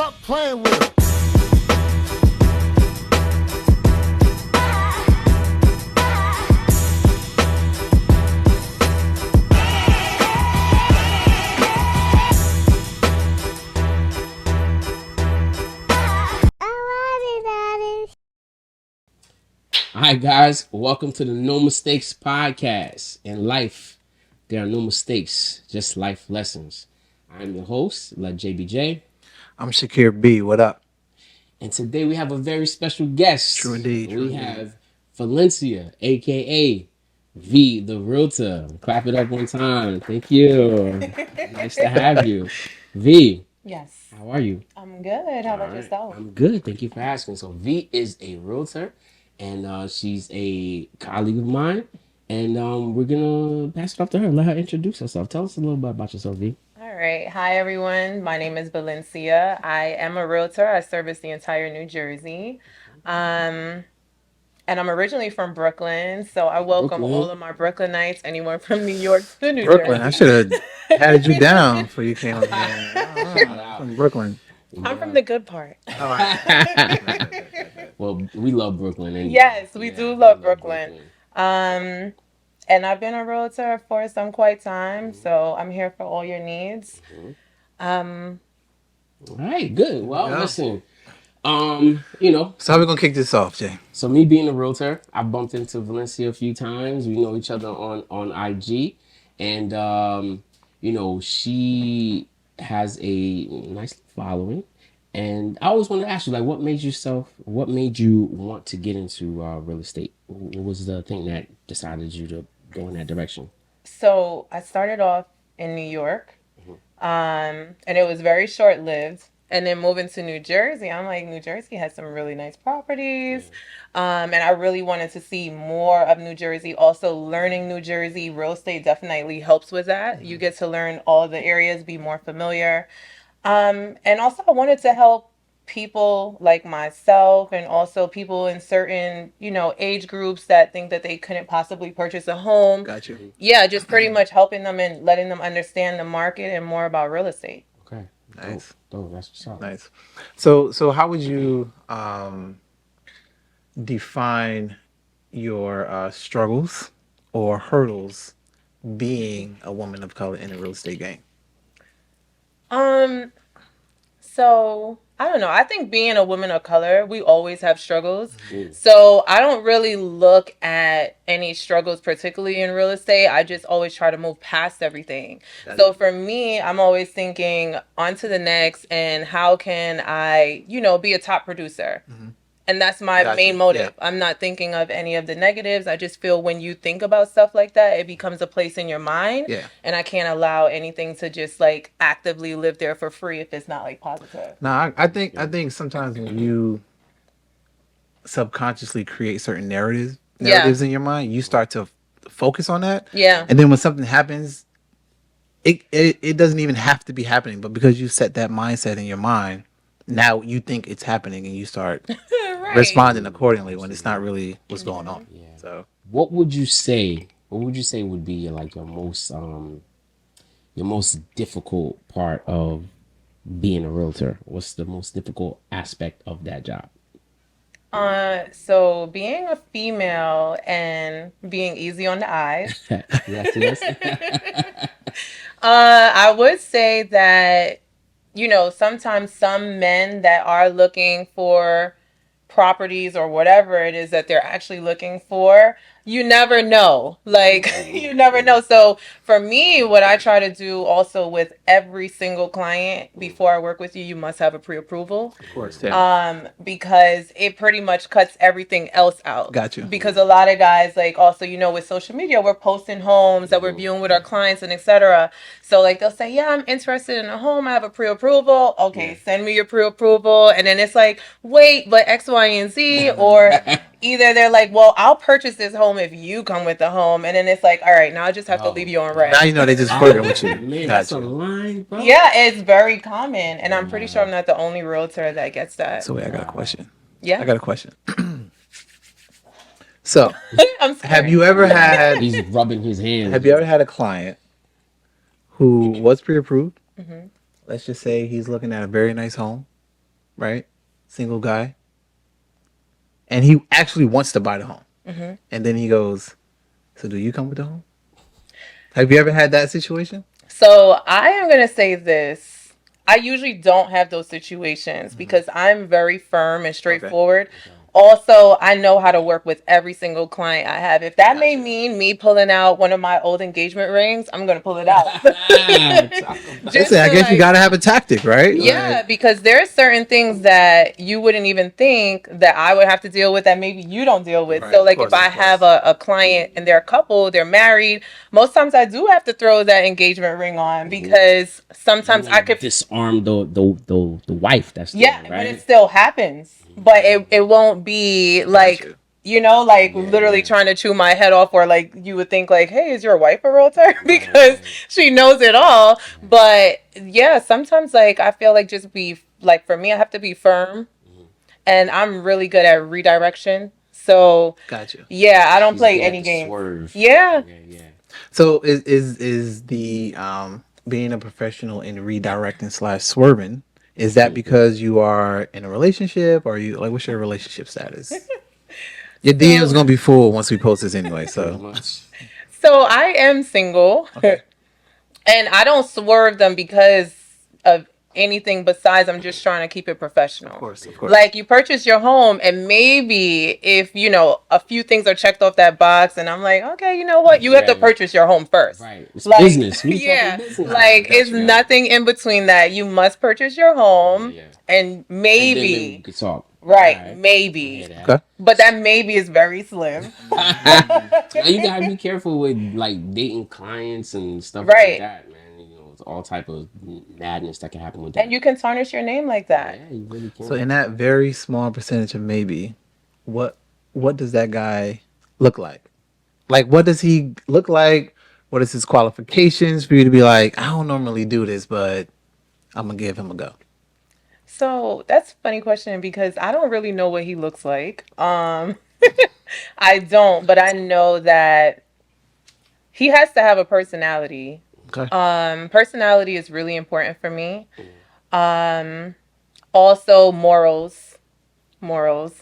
Stop playing with him. All right, guys, welcome to the No Mistakes podcast. In life, there are no mistakes, just life lessons. I'm your host, JBJ, I'm Shakir B. What up? and today we have a very special guest. True indeed. We have Valencia, aka V, the Realtor. Clap it up one time. Thank you. Nice to have you, V. Yes. How are you? I'm good. How about yourself? I'm good. Thank you for asking. So V is a realtor, and she's a colleague of mine. And we're gonna pass it off to her. Let her introduce herself. Tell us a little bit about yourself, V. All right. Hi, everyone. My name is Valencia. I am a realtor. I service the entire New Jersey. Um, and I'm originally from Brooklyn. So I welcome all of my Brooklynites, anyone from New York to New Brooklyn. I Jersey. should have had you down before you came over here. Shout out. From Brooklyn. I'm from the good part. All right. Well, we love Brooklyn. Anyway. Yes, we do love Brooklyn. And I've been a realtor for some quite time. So I'm here for all your needs. All right, good. Well, Yeah. listen. So how we gonna kick this off, Jay? So me being a realtor, I bumped into Valencia a few times. We know each other on IG, and she has a nice following. And I always wanted to ask you, like, what made you want to get into real estate? What was the thing that decided you to go in that direction? So I started off in New York, and it was very short lived. And then moving to New Jersey, I'm like, New Jersey has some really nice properties. And I really wanted to see more of New Jersey. Also, learning New Jersey real estate definitely helps with that. You get to learn all the areas, be more familiar. And also, I wanted to help people like myself and also people in certain, age groups that think that they couldn't possibly purchase a home. Got you. Yeah, just pretty much helping them and letting them understand the market and more about real estate. Okay, Nice. Dope. That's what's up. Nice. So how would you define your struggles or hurdles being a woman of color in the real estate game? So I don't know. I think being a woman of color, we always have struggles. So I don't really look at any struggles, particularly in real estate. I just always try to move past everything. So for me, I'm always thinking on to the next and how can I, be a top producer? And that's my main motive. Yeah. I'm not thinking of any of the negatives. I just feel when you think about stuff like that, it becomes a place in your mind. Yeah. And I can't allow anything to just like actively live there for free if it's not like positive. No, I think sometimes when you subconsciously create certain narratives in your mind, you start to focus on that. Yeah. And then when something happens, it doesn't even have to be happening, but because you set that mindset in your mind, now you think it's happening and you start responding accordingly when it's not really what's going on. Yeah. So what would you say would be like your most difficult part of being a realtor? What's the most difficult aspect of that job? So being a female and being easy on the eyes. Yes. I would say that, sometimes some men that are looking for properties or whatever it is that they're actually looking for, you never know. Like, you never know. So for me, what I try to do also with every single client before I work with you, you must have a pre-approval. of course, yeah. Because it pretty much cuts everything else out. Got you. Because a lot of guys, like, also, with social media, we're posting homes that we're viewing with our clients and etc. So like they'll say, yeah, I'm interested in a home. I have a pre-approval. Okay, send me your pre-approval. And then it's like, wait, but X, Y, and Z. Or either they're like, well, I'll purchase this home if you come with the home. And then it's like, all right, now I just have to leave you on red. Now you know they just working with you. Man, that's a line, bro. Yeah, it's very common. And I'm pretty sure I'm not the only realtor that gets that. So wait, I got a question. Yeah. I got a question. So, I'm sorry. have you ever had... He's rubbing his hands. Have you ever had a client who was pre-approved? Mm-hmm. Let's just say he's looking at a very nice home. right? Single guy, and he actually wants to buy the home, and then he goes, "So do you come with the home?" Have you ever had that situation? So I am going to say this. I usually don't have those situations because I'm very firm and Okay. straightforward. Also, I know how to work with every single client I have. If that may mean me pulling out one of my old engagement rings, I'm going to pull it out. Talk about Just Listen, I to guess you like, gotta have a tactic, right? yeah, because there are certain things that you wouldn't even think that I would have to deal with that maybe you don't deal with. Right, So, of like, course, if I of course. have a client and they're a couple, they're married, most times I do have to throw that engagement ring on because sometimes I could, disarm the wife that's there, yeah, but right? it still happens. But it won't be like, you. like Yeah, literally yeah. trying to chew my head off, or like you would think like, hey, is your wife a realtor? Because she knows it all. But yeah, sometimes like I feel like just be like, for me, I have to be firm, and I'm really good at redirection. So Got you. yeah, I don't She's play good at any the games. swerve. Yeah. Yeah, yeah. So is the being a professional in redirecting slash swerving, is that because you are in a relationship, or you like, what's your relationship status? Your DM is So gonna be full once we post this anyway. Pretty So much. so I am single. okay, And I don't swerve them because of anything besides I'm just trying to keep it professional. of course. Like you purchase your home and maybe if a few things are checked off that box and I'm like, okay, you know what? You have to Yeah. purchase your home first. Right. It's Like business. We yeah, talking business. like Got it's you. nothing in between that. You must purchase your home Yeah. and And then maybe we maybe could talk. right, Alright. I maybe. hear that. Okay. But that maybe is very slim. Now, you gotta be careful with like dating clients and stuff like Right. that, man. It's all type of madness that can happen with that. And you can tarnish your name like that. Yeah, you really can. So in that very small percentage of maybe, what what does that guy look like? Like, what does he look like? What is his qualifications for you to be like, I don't normally do this, but I'm gonna give him a go. So that's a funny question because I don't really know what he looks like. I don't, but I know that he has to have a personality. Okay. Personality is really important for me. Um, Also morals. Morals.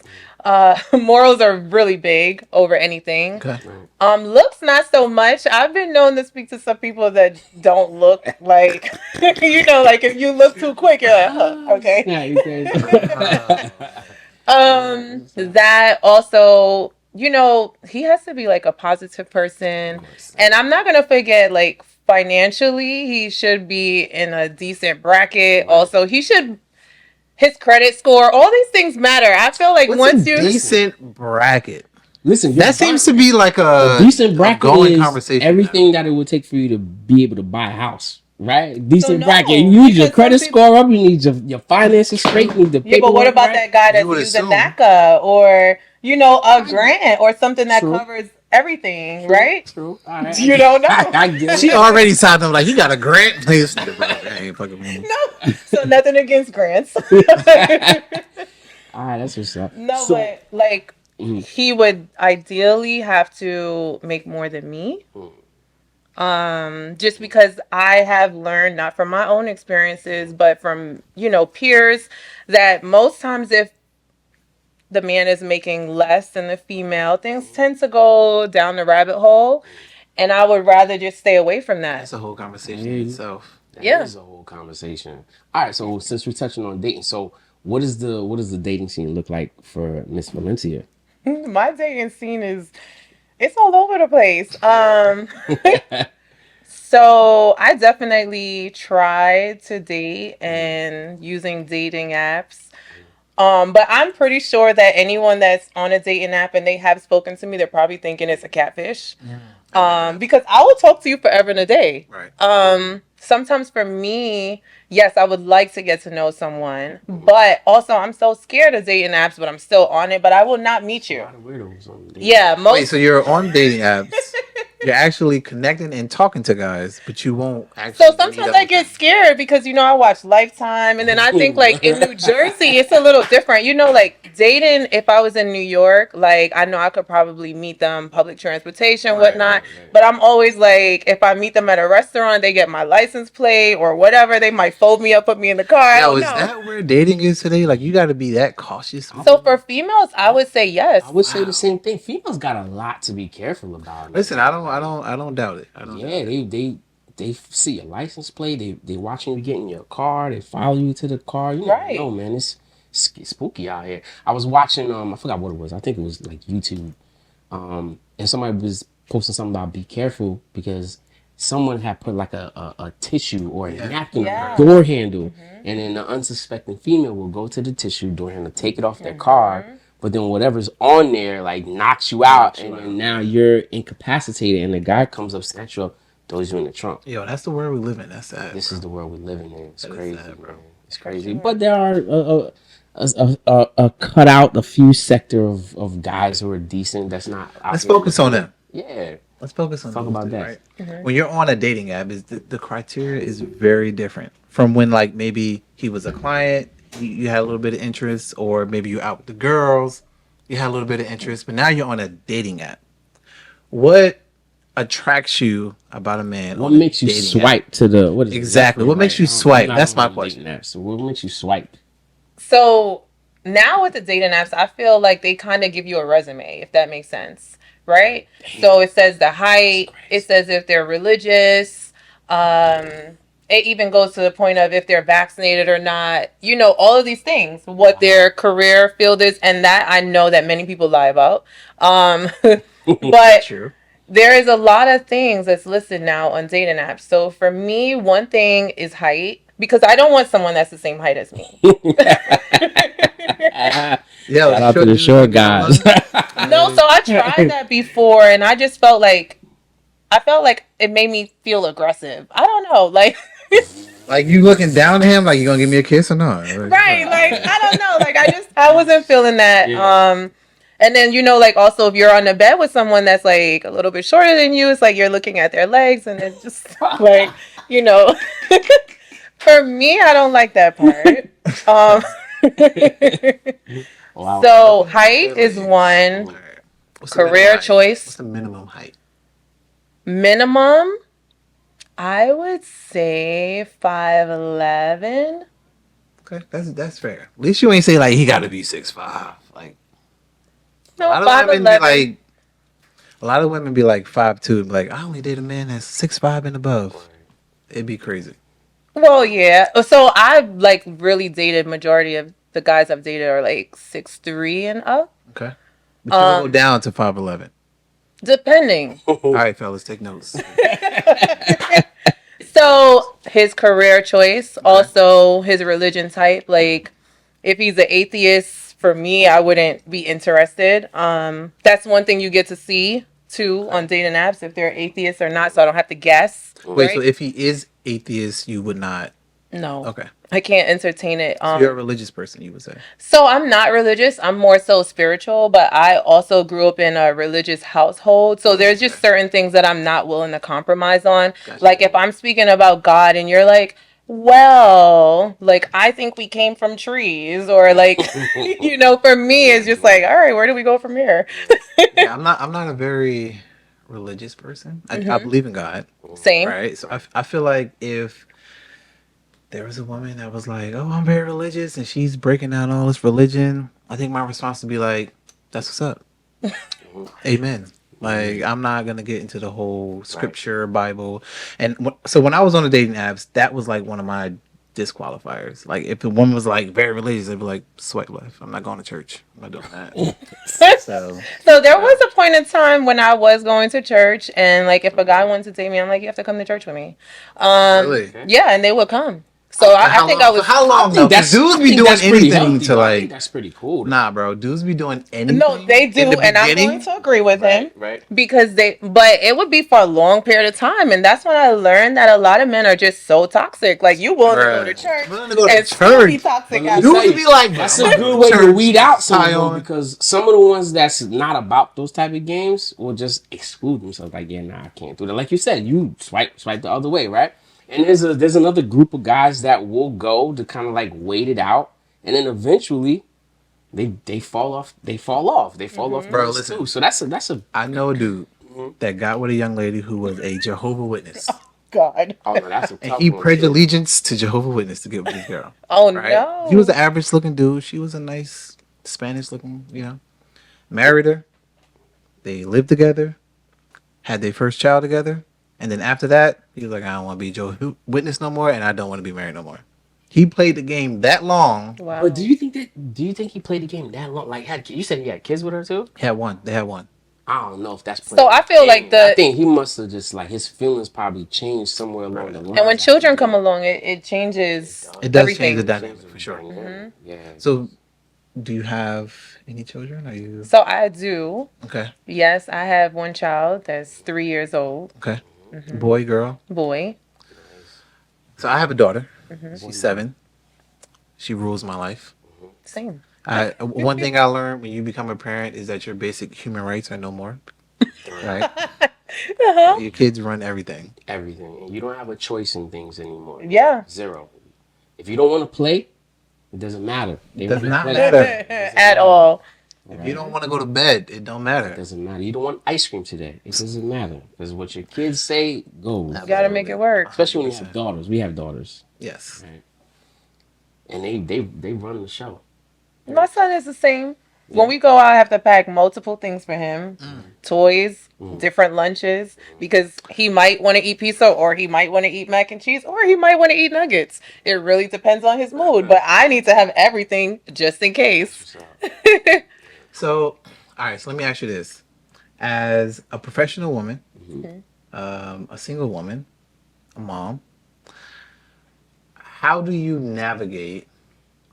Morals are really big over anything. Okay. Looks not so much. I've been known to speak to some people that don't look like, like if you look too quick, you're like, huh, okay. Yeah, you can. That also, he has to be like a positive person. And I'm not gonna forget, like financially, he should be in a decent bracket. Right. Also, his credit score, all these things matter. I feel like What's once a you decent bracket? Listen, That seems to be like a decent bracket going is conversation. everything that it would take for you to be able to buy a house, right? Decent no, bracket. You need your because credit some people- score up. You need your finances straight. You need the Yeah, but paperwork. what about right? that guy that's would using assume. NACA or a grant or something that True. covers everything, right? True. All right. You don't know. I get She it. already signed him like he got a grant. Please, I ain't fucking with him. No, so nothing against grants. All right, that's what's up. No, So, but like he would ideally have to make more than me. Just because I have learned not from my own experiences, but from peers that most times if the man is making less than the female, things tend to go down the rabbit hole, and I would rather just stay away from that. That's a whole conversation Hey. in itself. that Yeah. is a whole conversation. All right, so since we're touching on dating, so what does the dating scene look like for Miss Valencia? My dating scene it's all over the place. So I definitely try to date and using dating apps. But I'm pretty sure that anyone that's on a dating app and they have spoken to me, they're probably thinking it's a catfish. Because I will talk to you forever and a day. Right. Sometimes for me, yes, I would like to get to know someone, but also I'm so scared of dating apps, but I'm still on it. But I will not meet A you. lot of weirdos on dating. Yeah, most. Wait, so you're on dating apps. You're actually connecting and talking to guys, but you won't actually. So sometimes I get scared because I watch Lifetime, and then I think like in New Jersey it's a little different. Like dating, if I was in New York, like I know I could probably meet them public transportation, whatnot. Right. But I'm always like, if I meet them at a restaurant, they get my license plate or whatever. They might fold me up, put me in the car. I Yo, don't is know. that where dating is today? Like, you got to be that cautious. So for females, I would say yes. I would say Wow. the same thing. Females got a lot to be careful about. Listen, I don't doubt it. I don't doubt Yeah, it. they see your license plate. They watching you get in your car. They follow you to the car. You never Right. know, man. It's spooky out here. I was watching I forgot what it was. I think it was like YouTube. And somebody was posting something about be careful because someone had put like a tissue or a napkin Yeah. on the door handle, and then the unsuspecting female will go to the tissue door handle, take it off their car, but then whatever's on there like knocks you out, and then now you're incapacitated, and the guy comes up, snatch you up, throws you in the trunk. Yo, that's the world we live in. That's sad. This is the world we live in. It's That is crazy, sad, bro. man. It's crazy. But there are a cut out a few sector of guys who are decent. That's not. Out Let's here. focus on them. Yeah. Let's focus on Talk those about two, that. right? When you're on a dating app, is the criteria is very different from when like maybe he was a client, you had a little bit of interest, or maybe you out with the girls, you had a little bit of interest, but now you're on a dating app. What attracts you about a man? What on a makes you dating swipe app? to the what is it, Exactly. left or What makes right? you I don't- swipe? I'm not That's on my the question. dating app, so what makes you swipe? So now with the dating apps, I feel like they kind of give you a resume, if that makes sense, right? So it says the height, it says if they're religious, it even goes to the point of if they're vaccinated or not, you know, all of these things, what their career field is, and that I know that many people lie about. But True. there is a lot of things that's listed now on dating apps. So for me, one thing is height because I don't want someone that's the same height as me. Yo, Shout out to the short guys. No, so I tried that before and I just felt like it made me feel aggressive. I don't know, like Like you looking down at him, like you gonna give me a kiss or not? right, like I don't know, like I wasn't feeling that. Yeah. And then you know, like also if you're on the bed with someone that's like a little bit shorter than you, it's like you're looking at their legs and it's just like, you know. For me, I don't like that part. Wow. So height is one. What's the Career minimum height? choice. What's the minimum height? Minimum, I would say 5'11". Okay, that's fair. At least you ain't say like he got to be 6'5". Like No, a lot of women be 5'11". like, a lot of women be like 5'2", be like I only date a man that's 6'5" and above. It'd be crazy. Well, yeah. So I've like really dated majority of the guys I've dated are like 6'3" and up, Okay, but you can go down to 5'11". depending. All right, fellas, take notes. So his career choice, also his religion type. Like if he's an atheist, for me, I wouldn't be interested. That's one thing you get to see too on dating apps if they're atheists or not, so I don't have to guess. Wait, right? so if he is atheist, you would not? No. Okay, I can't entertain it. so you're a religious person, you would say. So I'm not religious. I'm more so spiritual, but I also grew up in a religious household. So there's just certain things that I'm not willing to compromise on. Gotcha. Like if I'm speaking about God and you're like, well, like I think we came from trees or like, you know, for me, it's just like, all right, where do we go from here? Yeah, I'm not a very religious person. I believe in God, Same. right? So I feel like if there was a woman that was like, "Oh, I'm very religious," and she's breaking down all this religion, I think my response would be like, "That's what's up." Amen. Like I'm not gonna get into the whole scripture Bible, and so when I was on the dating apps, that was like one of my disqualifiers. Like if a woman was like very religious, they'd be like, "Swipe left. I'm not going to church. I'm not doing that." So So there was a point in time when I was going to church, and like if a guy wanted to date me, I'm like, you have to come to church with me. Really? Yeah, and they would come. So I think I was. how long though? 'Cause dudes be doing anything to I think like. that's pretty cool. Nah, bro. Dudes be doing anything. No, they in do, the and I'm beginning? going to agree with him Right. because but it would be for a long period of time, and that's when I learned that a lot of men are just so toxic. Like you willing to go to Bruh. church Willing to go to and still be church. toxic. Well, let me after. tell Dudes you, be like, that's bro, a good way to church, weed out some tie of them on. because some of the ones that's not about those type of games will just exclude themselves. Like, yeah, nah, I can't do that. Like you said, you swipe the other way, right? And there's another group of guys that will go to kind of like wait it out, and then eventually they fall off. They fall off. They fall off the Bro, list listen. too. So that's a. I know a dude that got with a young lady who was a Jehovah Witness. God. Oh no, that's a And tough he one. pledged Too. allegiance to Jehovah Witness to get with this girl. Oh Right? no. He was an average looking dude. She was a nice Spanish looking, Married her. They lived together. Had their first child together. And then after that, he was like, I don't want to be Jehovah's Witness no more, and I don't want to be married no more. He played the game that long. Wow. But do you think he played the game that long? Like, you said he had kids with her too? He had one. They had one. I don't know if that's So playing I the feel like game. I think he must have just like his feelings probably changed somewhere along the line. and when children come along, it changes It does everything. change the dynamic for sure. Yeah. So, do you have any children? Are you So I do. okay? Yes, I have one child that's 3 years old. Okay, boy, girl. Boy. So I have a daughter. She's 7. She rules my life. Same. One thing I learned when you become a parent is that your basic human rights are no more. Right? Your kids run everything. Everything. And you don't have a choice in things anymore. Yeah. Zero. If you don't want to play, it doesn't matter. They Does wanna not play. matter. At all. If you don't want to go to bed, it don't matter. It doesn't matter. You don't want ice cream today. It doesn't matter. Because what your kids say goes. You gotta make it work. Especially when you have daughters. We have daughters. Yes. Right? And they run the show. My son is the same. When we go out, I have to pack multiple things for him. Toys, different lunches, because he might want to eat pizza, or he might want to eat mac and cheese, or he might want to eat nuggets. It really depends on his mood, but I need to have everything just in case. So, all right. So let me ask you this: as a professional woman, a single woman, a mom, how do you navigate,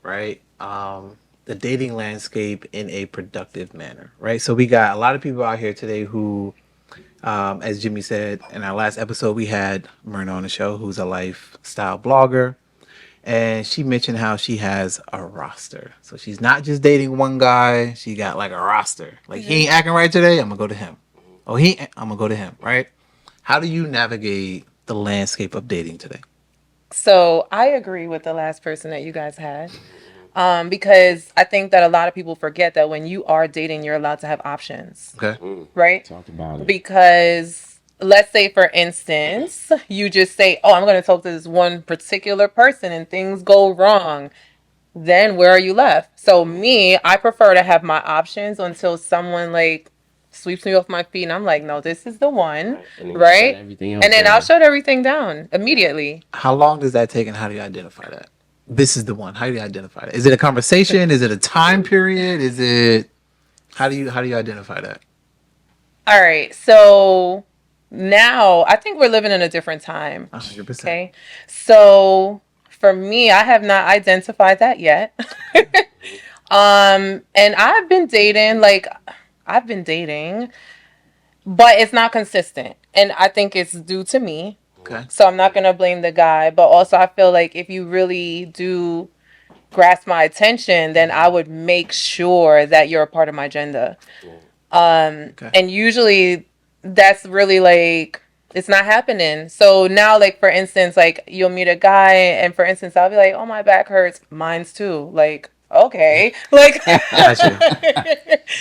right? The dating landscape in a productive manner, right? So we got a lot of people out here today who, as Jimmy said in our last episode, we had Myrna on the show, who's a lifestyle blogger, and she mentioned how she has a roster. So she's not just dating one guy; she got like a roster. Like he ain't acting right today, I'm gonna go to him. Oh, I'm gonna go to him, right? How do you navigate the landscape of dating today? So I agree with the last person that you guys had. Because I think that a lot of people forget that when you are dating, you're allowed to have options, Okay. right? Talk about it. Because let's say, for instance, you just say, oh, I'm going to talk to this one particular person and things go wrong. Then where are you left? So me, I prefer to have my options until someone like sweeps me off my feet and I'm like, no, this is the one, And then you right? shut everything else And then down. I'll shut everything down immediately. How long does that take, and how do you identify that? This is the one. How do you identify that? Is it a conversation? Is it a time period? Is it how do you identify that? All right. So now I think we're living in a different time. 100%. Okay. So for me, I have not identified that yet. And I've been dating, but it's not consistent. And I think it's due to me. Okay. So I'm not going to blame the guy. But also, I feel like if you really do grasp my attention, then I would make sure that you're a part of my agenda. Okay. And usually that's really like, it's not happening. So now, like, for instance, like you'll meet a guy and for instance, I'll be like, oh, my back hurts. Mine's too. Like, okay. Like, Gotcha.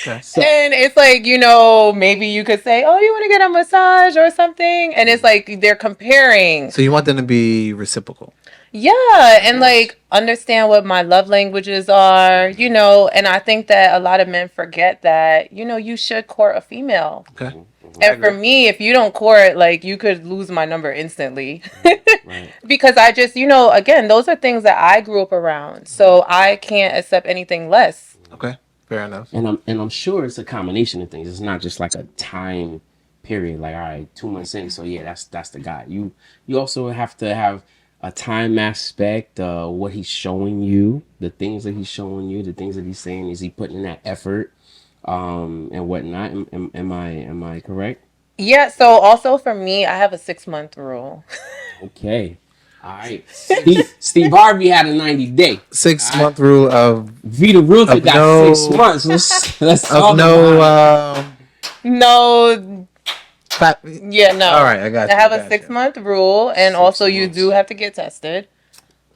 Okay. So, and it's like, maybe you could say, oh, you want to get a massage or something. And it's like, they're comparing. So you want them to be reciprocal. Yeah, and like understand what my love languages are, and I think that a lot of men forget that, you should court a female. Okay. And for me, if you don't court, like you could lose my number instantly. right. Because I just, again, those are things that I grew up around. So I can't accept anything less. Okay. Fair enough. And I'm sure it's a combination of things. It's not just like a time period. Like, all right, 2 months in, so yeah, that's the guy. You also have to have a time aspect, what he's showing you, the things that he's showing you, the things that he's saying. Is he putting in that effort, and whatnot? Am I correct? Yeah. So also for me, I have a 6-month rule. Okay. All right. Steve Harvey had a 90-day. 6-month rule of Vita Realtor Of got no- 6 months. Let's of talk no. about it. No. Fat, Yeah. No. All right, I got you. I have I a got you. 6-month rule, and 6 also you months. do have to get tested.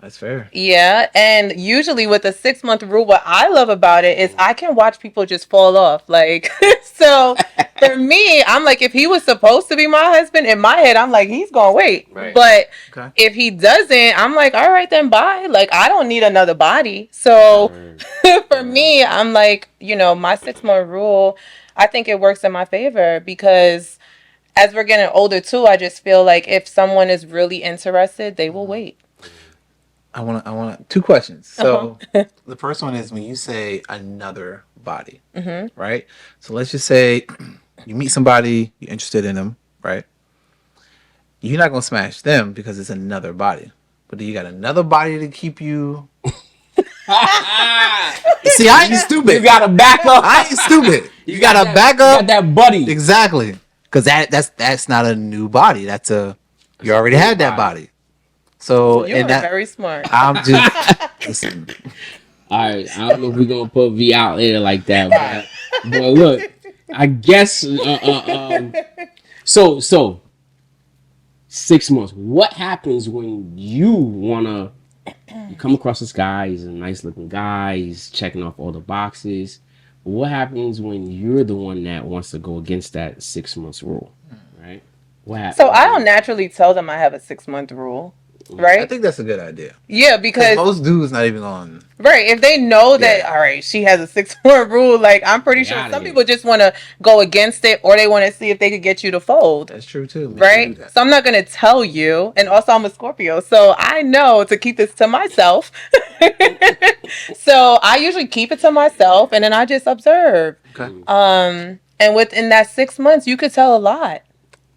That's fair. Yeah, and usually with the 6 month rule, what I love about it is I can watch people just fall off. Like, so for me, I'm like, if he was supposed to be my husband, in my head, I'm like, he's gonna wait. Right. But Okay. if he doesn't, I'm like, all right, then bye. Like, I don't need another body. So for me, I'm like, my 6 month rule, I think it works in my favor because as we're getting older too, I just feel like if someone is really interested, they will wait. I want two questions. So the first one is when you say another body, right? So let's just say you meet somebody, you're interested in them, right? You're not gonna smash them because it's another body, but do you got another body to keep you? See, I ain't stupid. You got to back up. I ain't stupid. You got to back You up. got that buddy. Exactly, because that's not a new body. You already had that body. So You are very smart. I'm just listen. All right, I don't know if we're gonna put V out there like that, but look, I guess so 6 months. What happens when you come across this guy? He's a nice looking guy. He's checking off all the boxes. What happens when you're the one that wants to go against that 6 months rule, right? What happens? So I don't naturally tell them I have a 6 month rule, right? I think that's a good idea. Yeah, because most dudes not even on. right, if they know that, all right, she has a 6 month rule, like I'm pretty sure some people just want to go against it, or they want to see if they could get you to fold. That's true too, right? So I'm not gonna tell you, and also I'm a Scorpio, so I know to keep this to myself. So I usually keep it to myself, and then I just observe. Okay. And within that 6 months, you could tell a lot.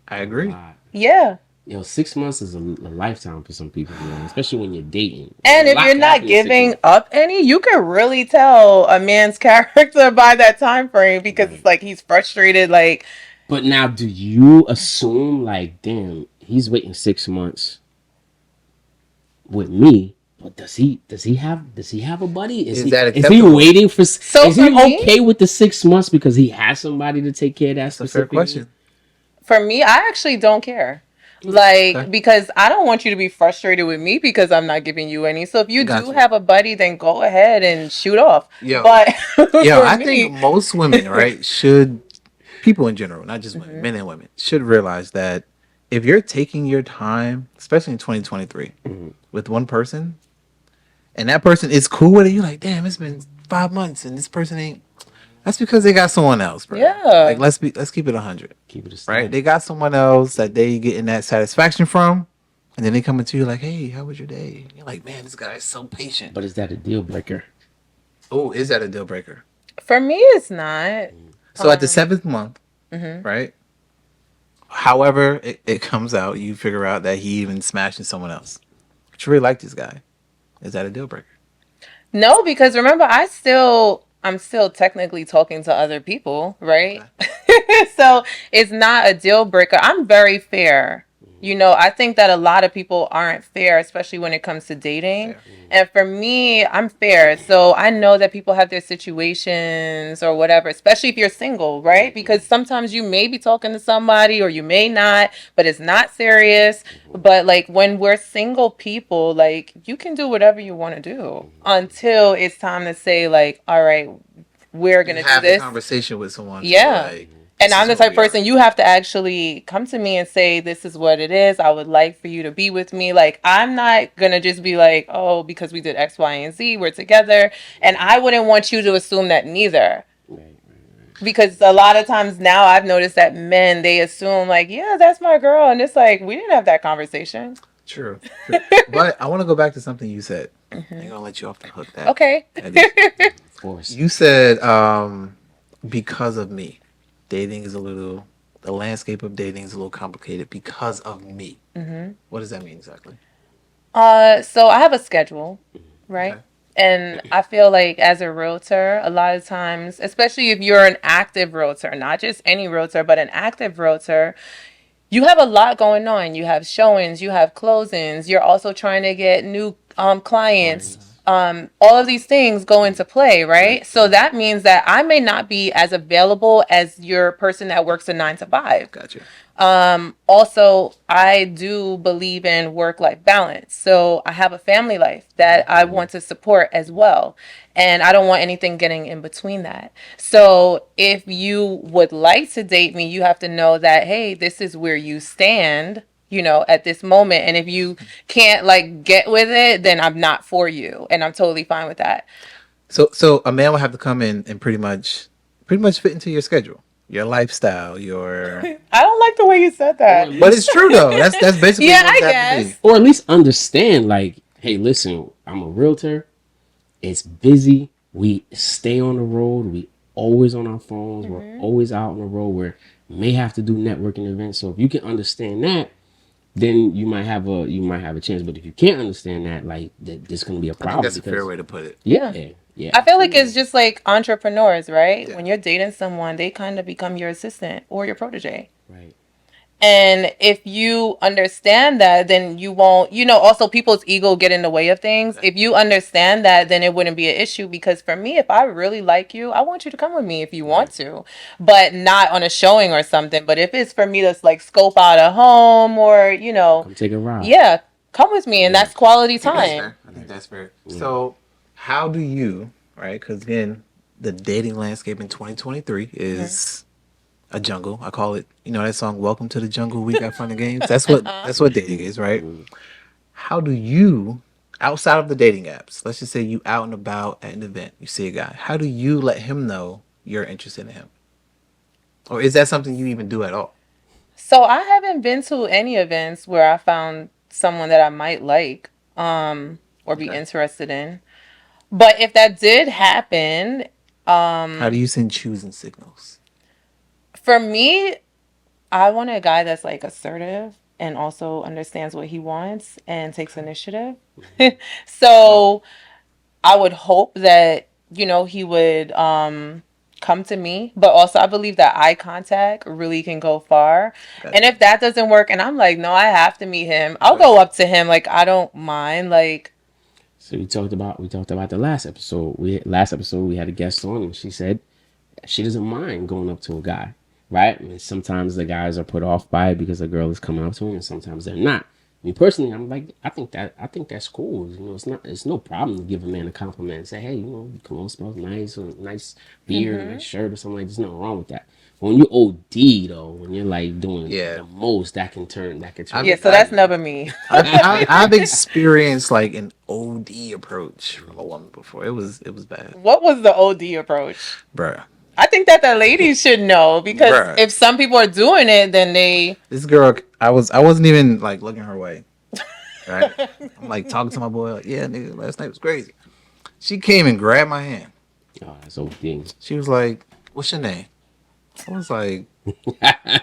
I agree. Yeah. 6 months is a lifetime for some people, man, especially when you're dating. And if you're not giving up any, you can really tell a man's character by that time frame because it's like he's frustrated. Like, but now, do you assume like, damn, he's waiting 6 months with me? But does he have a buddy? Is he waiting for? So is he okay with the 6 months because he has somebody to take care of that? That's a fair question. For me, I actually don't care. Like, because I don't want you to be frustrated with me because I'm not giving you any. So if you do have a buddy, then go ahead and shoot off. But I think most women, right, people in general, not just women, men and women, should realize that if you're taking your time, especially in 2023, with one person, and that person is cool with it, you're like, damn, it's been 5 months and this person ain't. That's because they got someone else, bro. Yeah. Like let's keep it 100. Keep it right. They got someone else that they getting that satisfaction from, and then they come to you like, "Hey, how was your day?" And you're like, "Man, this guy is so patient." But is that a deal breaker? Oh, is that a deal breaker? For me, it's not. So at the 7th month, right? However, it comes out, you figure out that he even smashing someone else. But you really like this guy. Is that a deal breaker? No, because remember, I'm still technically talking to other people, right? Okay. So it's not a deal breaker. I'm very fair. I think that a lot of people aren't fair, especially when it comes to dating. And for me, I'm fair. So I know that people have their situations or whatever, especially if you're single, right? Because sometimes you may be talking to somebody or you may not, but it's not serious. But like when we're single people, like you can do whatever you want to do until it's time to say like, all right, we're going to do this. Have a conversation with someone. Yeah. And I'm the type of person you have to actually come to me and say, this is what it is. I would like for you to be with me. Like, I'm not going to just be like, oh, because we did X, Y, and Z, we're together. And I wouldn't want you to assume that neither. Because a lot of times now I've noticed that men, they assume like, yeah, that's my girl. And it's like, we didn't have that conversation. True. But I want to go back to something you said. I'm going to let you off the hook. Okay. Of course. You said, because of me. The landscape of dating is a little complicated because of me. What does that mean exactly? So I have a schedule, right? Okay. And I feel like as a realtor, a lot of times, especially if you're an active realtor, not just any realtor, but an active realtor, you have a lot going on. You have showings, you have closings. You're also trying to get new clients. all of these things go into play, right? So that means that I may not be as available as your person that works a 9 to 5. Gotcha. Also, I do believe in work-life balance. So I have a family life that I want to support as well. And I don't want anything getting in between that. So if you would like to date me, you have to know that, hey, this is where you stand, at this moment. And if you can't like get with it, then I'm not for you. And I'm totally fine with that. So a man will have to come in and pretty much fit into your schedule, your lifestyle, your. I don't like the way you said that. But it's true though. That's basically Yeah, what I it have to be. guess. Or at least understand, like, hey, listen, I'm a realtor. It's busy. We stay on the road. We always on our phones. We're always out on the road. We may have to do networking events. So if you can understand that, then you might have a chance. But if you can't understand that, like, there's gonna be a I problem. think that's a fair way to put it. Yeah. I feel like it's just like entrepreneurs, right? Yeah. When you're dating someone, they kind of become your assistant or your protege. Right. And if you understand that, then you won't, also people's ego get in the way of things. If you understand that, then it wouldn't be an issue. Because for me, if I really like you, I want you to come with me if you want to, but not on a showing or something. But if it's for me to like scope out a home or, Come take a ride. yeah, come with me. And that's quality time. I think that's fair. So, how do you, right? Because again, the dating landscape in 2023 is a jungle. I call it, that song "Welcome to the Jungle." We got fun and games. That's what dating is, right? How do you, outside of the dating apps, let's just say you out and about at an event, you see a guy. How do you let him know you're interested in him, or is that something you even do at all? So I haven't been to any events where I found someone that I might like, or be interested in. But if that did happen, How do you send choosing signals? for me, I want a guy that's like assertive and also understands what he wants and takes initiative. So I would hope that, he would come to me. But also I believe that eye contact really can go far. Gotcha. And if that doesn't work and I'm like, no, I have to meet him, I'll go up to him. Like, I don't mind. Like, So we talked about the last episode. We had a guest on, and she said she doesn't mind going up to a guy, right? And sometimes the guys are put off by it because the girl is coming up to him, and sometimes they're not. Me personally, I'm like, I think that's cool. It's no problem to give a man a compliment and say, hey, cologne smells nice, or nice beard, or nice shirt, or something like. There's nothing wrong with that. But when you OD though, when you're like doing the most, that can turn. yeah, so that's never me. I've experienced like an OD approach from a woman before. It was bad, What was the OD approach? bruh. I think that the ladies should know because Bruh. if some people are doing it, then they. This girl, I wasn't even like looking her way. Right, I'm like talking to my boy, like, yeah, nigga, last night was crazy. She came and grabbed my hand. Oh, that's OD. She was like, "What's your name?" I was like, I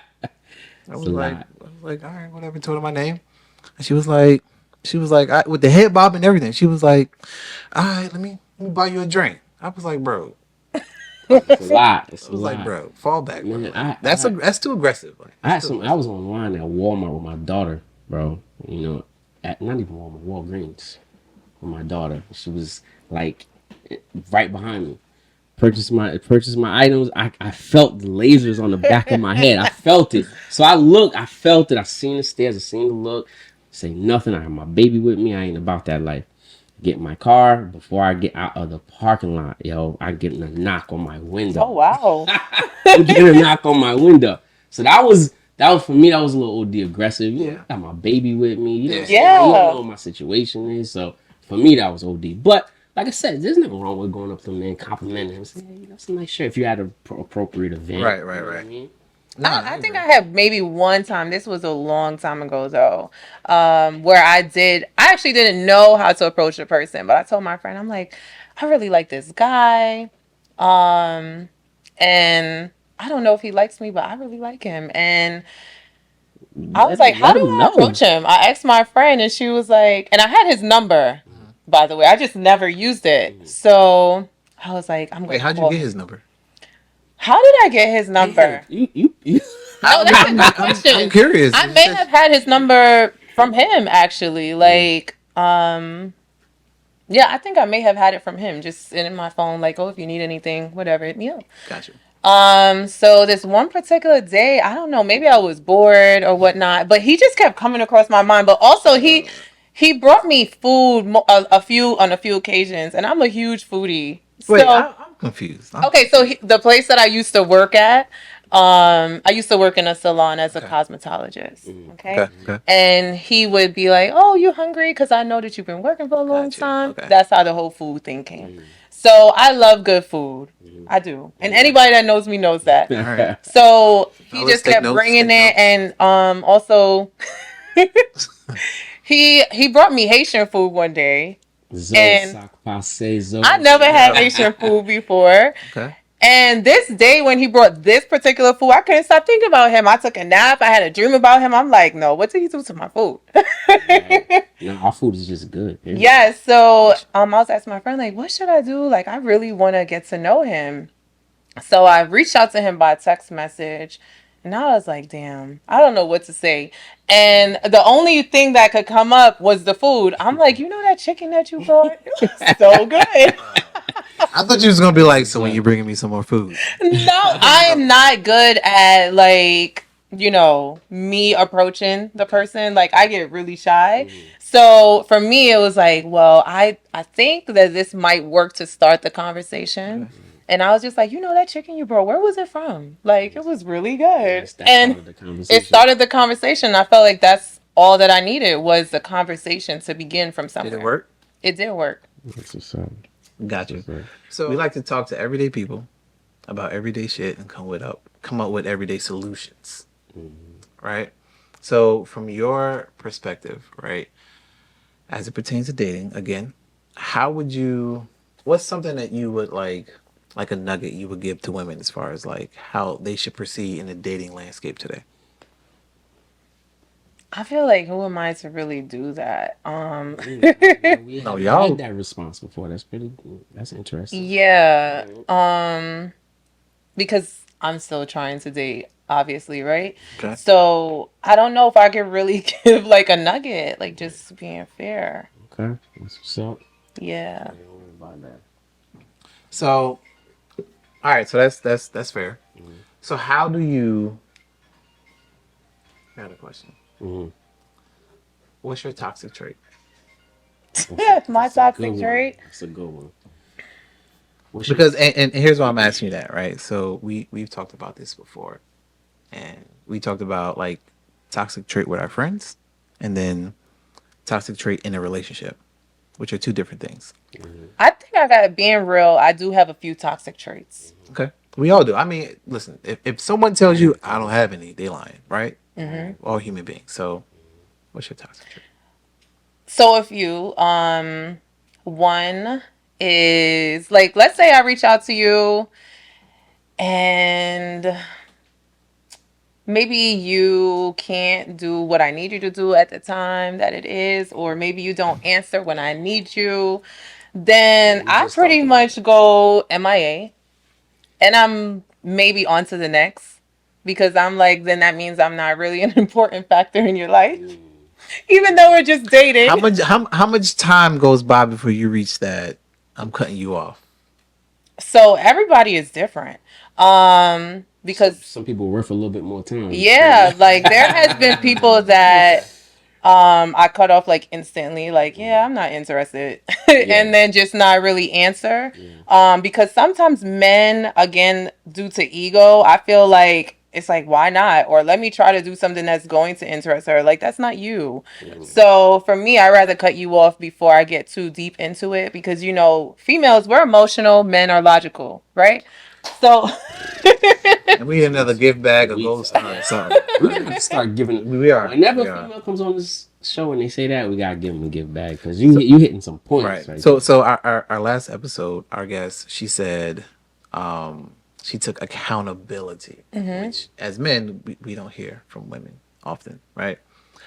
was like, all right, whatever. Told her my name, and she was like, with the head bob and everything. She was like, all right, let me buy you a drink. I was like, bro. It's a lot. I was like, bro, fall back, bro. Man, That's too aggressive. Like, I was online at Walmart with my daughter, bro. At not even Walmart, Walgreens with my daughter. She was like right behind me. Purchased my items. I felt the lasers on the back of my head. I felt it. So I felt it. I seen the stairs. I seen the look. Say nothing. I have my baby with me. I ain't about that life. Get in my car before I get out of the parking lot, yo. I get a knock on my window. Oh wow! I'm getting a knock on my window. So that was for me. That was a little OD aggressive. I got my baby with me. You don't know what my situation is. So for me, that was OD. But like I said, there's nothing wrong with going up to a man, complimenting him, saying, "Hey, that's a nice shirt." If you're at an appropriate event, Right. You know what I mean? I think I have maybe one time. This was a long time ago though, where I actually didn't know how to approach a person, but I told my friend, I'm like, I really like this guy, and I don't know if he likes me, but I really like him, and I was like, how do I approach him? I asked my friend, and she was like, and I had his number, by the way. I just never used it, so I was like, I'm. Wait, how'd you get his number? How did I get his number? You. No, that's a good question. I'm curious. I may have had his number from him actually. Like, no, Yeah, I think I may have had it from him, just in my phone, like, oh, if you need anything, whatever, hit me up. Gotcha. So this one particular day, I don't know, maybe I was bored or whatnot, but he just kept coming across my mind. But also he brought me food on a few occasions, and I'm a huge foodie. Wait, So I'm confused. okay, so the place that I used to work at, I used to work in a salon as a Okay. cosmetologist. Okay. Okay. Okay. And he would be like, "Oh, you hungry? Because I know that you've been working for a long Gotcha. time." Okay. That's how the whole food thing came. So I love good food. I do, and anybody that knows me knows that. All right. So he Fellas, just take kept notes, bringing take it, and also he brought me Haitian food one day, Zo and sac passe zo. I never had Haitian food before. Okay. And this day when he brought this particular food, I couldn't stop thinking about him. I took a nap. I had a dream about him. I'm like, no, what did he do to my food? Right. No, our food is just good. Yeah, so I was asking my friend, like, what should I do? Like, I really want to get to know him. So I reached out to him by text message. And I was like, damn, I don't know what to say. And the only thing that could come up was the food. I'm like, you know that chicken that you brought? It was so good. I thought you was gonna be like, so when you bringing me some more food? No, I am not good at like, me approaching the person. Like I get really shy. So for me it was like, well, I think that this might work to start the conversation. Okay. And I was just like, that chicken you brought, where was it from? Like it was really good. That And started the conversation. it started the conversation. I felt like that's all that I needed was the conversation to begin from somewhere. Did it work? It did work. That's what's up. Gotcha. Right. So we like to talk to everyday people about everyday shit and come up with everyday solutions. Right? So from your perspective, right, as it pertains to dating, again, what's something that you would like a nugget you would give to women as far as like how they should proceed in the dating landscape today? I feel like who am I to really do that? We No, haven't y'all- had that response before. That's interesting. Yeah. Because I'm still trying to date, obviously, right? Okay. So I don't know if I could really give like a nugget, like just being fair. Okay. That's what's up. Yeah. Don't worry about that. So, all right. So that's fair. So how do you? I got a question. What's your toxic trait? My toxic trait. That's a good one. Because and here's why I'm asking you that, right? So we've talked about this before, and we talked about like toxic trait with our friends, and then toxic trait in a relationship, which are two different things. I think I got being real. I do have a few toxic traits. Okay, we all do. I mean, listen, if someone tells you I don't have any, they lying, right? We're all human beings. So, what's your toxic trait? So if you one is like, let's say I reach out to you and maybe you can't do what I need you to do at the time that it is, or maybe you don't answer when I need you, then I pretty much go MIA and I'm maybe on to the next because I'm like, then that means I'm not really an important factor in your life. Even though we're just dating. How much time goes by before you reach that I'm cutting you off? So everybody is different. Because some people worth a little bit more time. Yeah, like there has been people that I cut off like instantly, like, yeah, I'm not interested. And then just not really answer. Because sometimes men, again, due to ego, I feel like it's like, why not? Or let me try to do something that's going to interest her. Like, that's not you. So for me, I'd rather cut you off before I get too deep into it because, females, we're emotional, men are logical, right? So and we need another gift bag of gold star or something. We're gonna start giving. We are. Whenever we a are. female comes on this show and they say that, we gotta give them a gift bag because you hitting some points. Right. Right So our last episode, our guest, she said, she took accountability, which as men we don't hear from women often, right?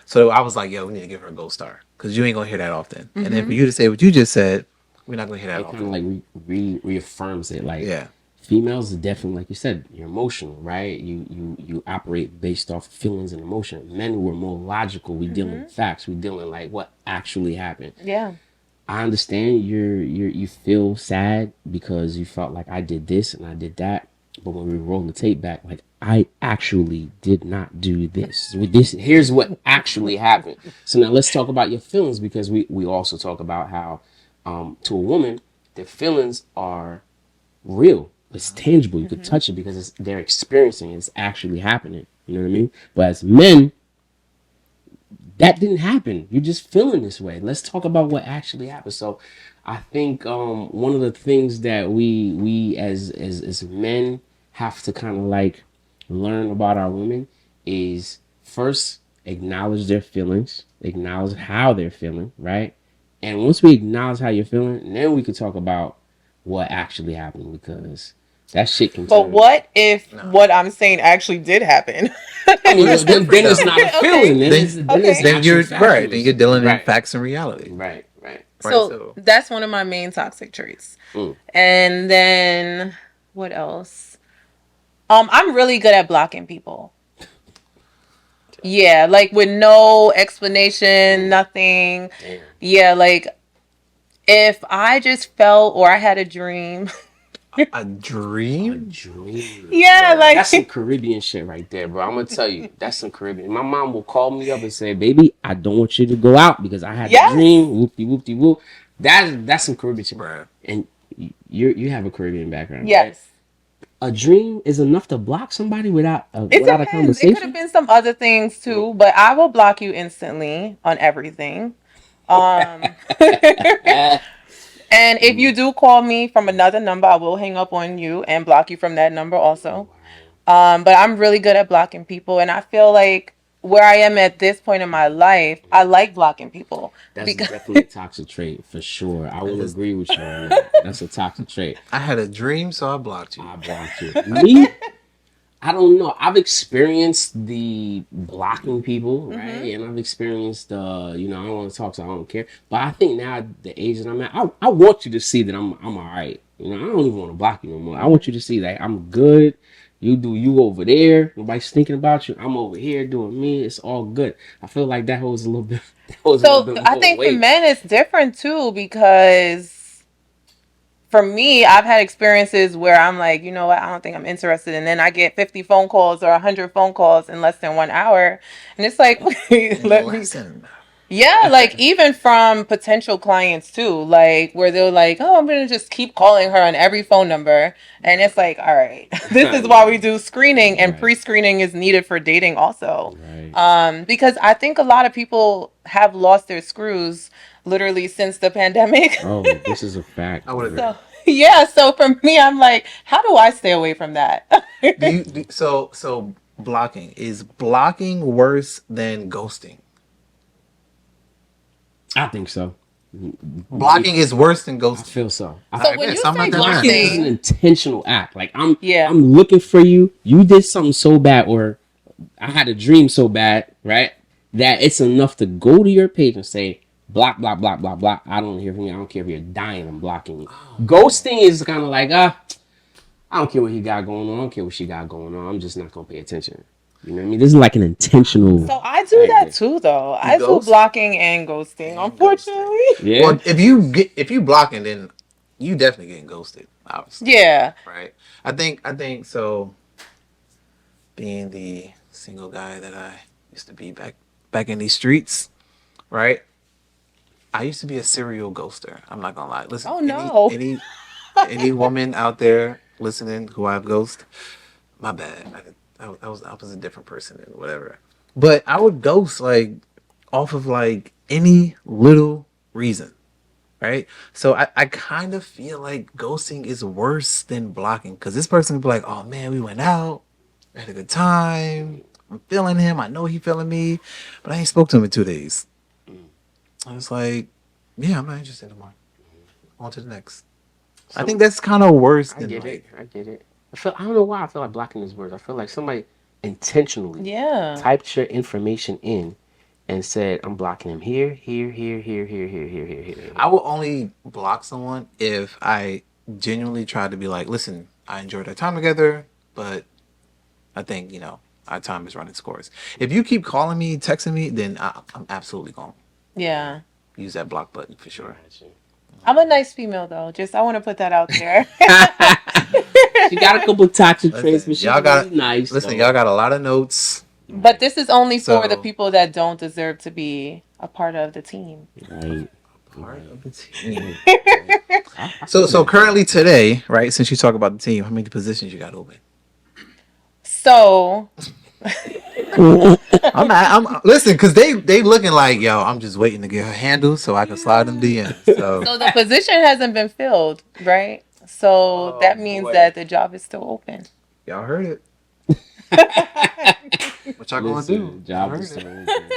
So I was like, yo, we need to give her a gold star because you ain't gonna hear that often. And then for you to say what you just said, we're not gonna hear that it often. kind of like reaffirms it. Like, Yeah. females are definitely, like you said, you're emotional, right? You operate based off feelings and emotion. Men were more logical. We dealing with facts. We dealing like what actually happened. yeah. I understand you feel sad because you felt like I did this and I did that, but when we roll the tape back, like I actually did not do this. With this, here's what actually happened. So now let's talk about your feelings because we also talk about how to a woman their feelings are real. It's tangible. You could touch it because they're experiencing it. It's actually happening. You know what I mean? But as men, that didn't happen. You're just feeling this way. Let's talk about what actually happened. So, I think one of the things that we as men have to kind of like learn about our women is first acknowledge their feelings, acknowledge how they're feeling, right? And once we acknowledge how you're feeling, then we could talk about what actually happened because that shit can But turn. what if No. what I'm saying actually did happen? I mean, Well, that's then different it's though. not a Okay. feeling. Then it's Okay. Then actual you're right. Then factuals. you're dealing in Right. facts and reality. Right. Right. Right. So So that's one of my main toxic traits. Mm. And then what else? I'm really good at blocking people. Yeah, like with no explanation, nothing. Damn. Yeah, like if I just felt or I had a dream. a A dream. dream. Yeah, That's some like Caribbean shit right there, bro. I'm gonna tell you, that's some Caribbean. My mom will call me up and say, "Baby, I don't want you to go out because I had a yes. dream." Whoopty whoopty whoop. That's some Caribbean shit. Right. And you have a Caribbean background, right? Yes. A dream is enough to block somebody It without a depends. It could have conversation. been some other things too, but I will block you instantly on everything. Um And if you do call me from another number, I will hang up on you and block you from that number also. But I'm really good at blocking people, and I feel like where I am at this point in my life, I like blocking people That's because definitely a toxic trait for sure. I will That's- agree with you on that. That's a toxic trait. I had a dream, so I blocked you. I blocked you. Me, I don't know. I've experienced the blocking people, right? And I've experienced I don't want to talk, so I don't care. But I think now at the age that I'm at, I want you to see that I'm all right. I don't even want to block you no more. I want you to see that I'm good. You do you over there. Nobody's thinking about you. I'm over here doing me. It's all good. I feel like that holds a little bit. That holds a little so bit I more think for weight. men it's different too because for me, I've had experiences where I'm like, you know what, I don't think I'm interested, and then I get 50 phone calls or 100 phone calls in less than 1 hour, and it's like, let me. Lesson. Yeah, like even from potential clients too, like where they're like, "Oh, I'm gonna just keep calling her on every phone number," and it's like, "All right, this is why we do screening, and Right. pre-screening is needed for dating also." Right. Because I think a lot of people have lost their screws literally since the pandemic. Oh, this is a fact. I would agree. So yeah, so for me, I'm like, how do I stay away from that? So blocking is blocking worse than ghosting? I think so. Blocking is worse than I ghosting. feel so. So when you So I'm say not that Blocking bad. is an ghosting, intentional act. Like yeah, I'm looking for you. You did something so bad, or I had a dream so bad, right? That it's enough to go to your page and say block, block, block, block, block. I don't hear from you. I don't care if you're dying. I'm blocking you. Ghosting is kind of like I don't care what he got going on. I don't care what she got going on. I'm just not gonna pay attention. You know what I mean? This is like an intentional. so I do that too, though. I do ghost? blocking and ghosting, unfortunately. Yeah. Well, if you blocking, then you definitely getting ghosted. Obviously, Yeah. right? I think so. Being the single guy that I used to be back in these streets, right? I used to be a serial ghoster. I'm not gonna lie. Listen, Oh, no. any woman out there listening who I've ghosted, my bad. I was a different person and whatever. But I would ghost like off of like any little reason, right? So I kind of feel like ghosting is worse than blocking because this person would be like, oh man, we went out, we had a good time. I'm feeling him. I know he feeling me, but I ain't spoke to him in 2 days. I was like, yeah, I'm not interested anymore. On to the next. I think that's kind of worse I than get like. it. I get it. I don't know why I feel like blocking is worse. I feel like somebody intentionally Yeah. typed your information in and said, I'm blocking him here, here, here, here, here, here, here, here, here. I will only block someone if I genuinely try to be like, listen, I enjoyed our time together, but I think, our time is running scores. If you keep calling me, texting me, then I'm absolutely gone. Yeah. use that block button for sure. Gotcha. I'm a nice female though. Just I want to put that out there. She got a couple toxic traits, Listen, but she's y'all got really nice. listen. though. Y'all got a lot of notes. But this is only for the So- people that don't deserve to be a part of the team. Right. Part of the team. So currently today, right? Since you talk about the team, how many positions you got open? So I'm listen, because they looking like, yo, I'm just waiting to get her handle so I can slide them DMs. So the position hasn't been filled, right? So that means boy. that the job is still open. y'all heard it. What y'all gonna Listen, do? job Y'all is heard so it. open.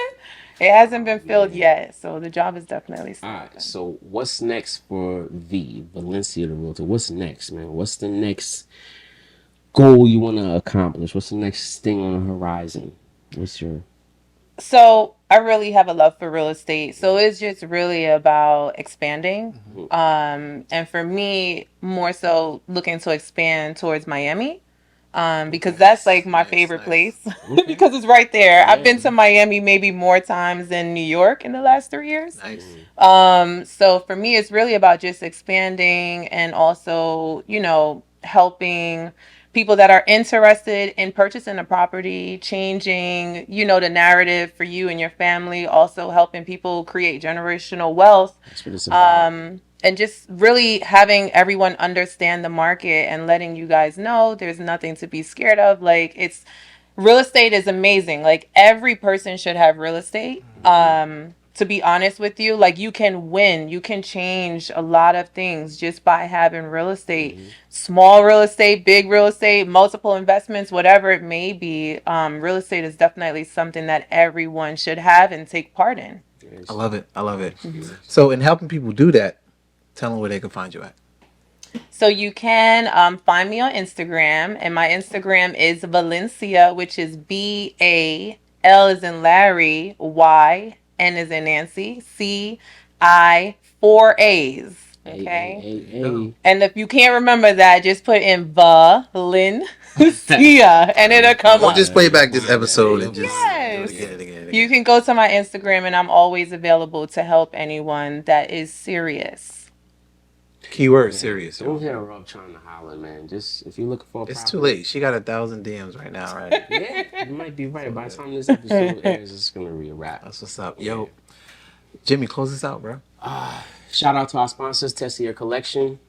It hasn't been filled yet, so the job is definitely still All open. right. So what's next for Valencia the Realtor? What's next, man? What's the next goal you want to accomplish? What's the next thing on the horizon? What's your So I really have a love for real estate. So it's just really about expanding. And for me, more so looking to expand towards Miami. Because that's like my favorite place because it's right there. I've been to Miami maybe more times than New York in the last 3 years. Nice. So for me, it's really about just expanding and also, helping people that are interested in purchasing a property, changing, the narrative for you and your family, also helping people create generational wealth. That's what it's about. And just really having everyone understand the market and letting you guys know there's nothing to be scared of. Like real estate is amazing. Like every person should have real estate. To be honest with you, like you can win, you can change a lot of things just by having real estate, small real estate, big real estate, multiple investments, whatever it may be. Real estate is definitely something that everyone should have and take part in. I love it. I love it. So in helping people do that, tell them where they can find you at. So you can find me on Instagram, and my Instagram is Valyncia, which is BAL as in Larry, Y, N as in Nancy, CI, 4 A's. Okay. Hey. And if you can't remember that, just put in Valyncia, and it'll come We'll up. just play back this episode and just Yes. do it again. You can go to my Instagram, and I'm always available to help anyone that is serious. Keyword serious. Don't hit her up trying to holler, man. Just if you're looking for a It's property, too late. She got 1,000 DMs right now, right? Yeah, you might be right. By the time this episode airs, it's gonna be a wrap. That's what's up. Yo, Jimmy, close this out, bro. Shout out to our sponsors, Tessier Collection,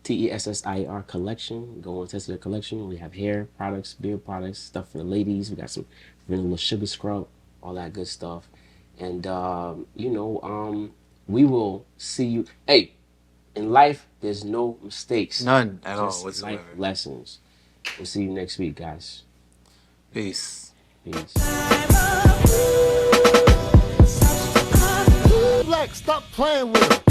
TESSIER Collection. Go on Tessier Collection. We have hair products, beard products, stuff for the ladies. We got some vanilla sugar scrub, all that good stuff. And we will see you. Hey, in life, there's no mistakes. None at all Just whatsoever. life lessons. We'll see you next week, guys. Peace. Peace. Black, stop playing with him.